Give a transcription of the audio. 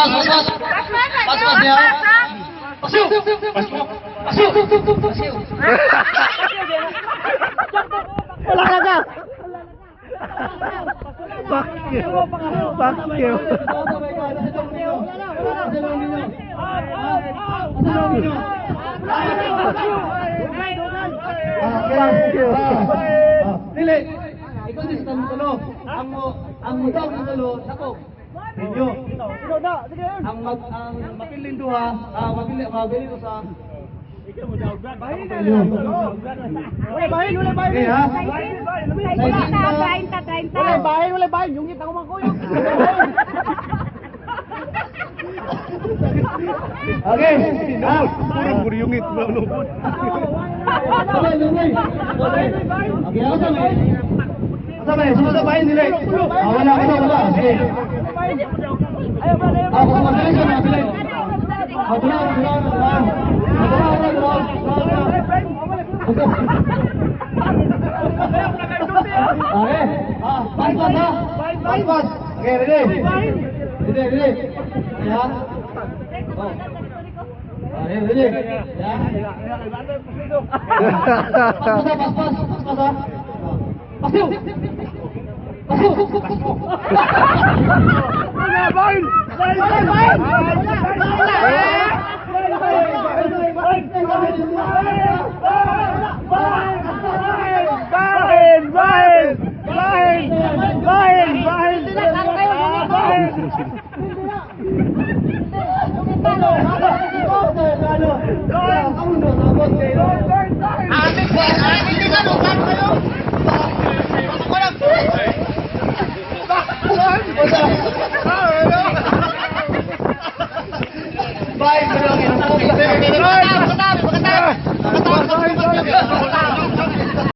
Pas ya. Pasiu. Wala ka na. Fuck you. Fuck you. Dili. Ikaw din sa tulo. Ang mutang ng tulo nako. Inyo. Ang mapilin duha, mapili ko sa bahin. Yungit ako magkuyog. Okay. Puro yungit. Sumasabahin nila. Wala. Sige. Ako mabilis na mabilis. Pas. Okay, ready. Ya. Oh. Ready. Ya. Pas. Pasiu. Amin.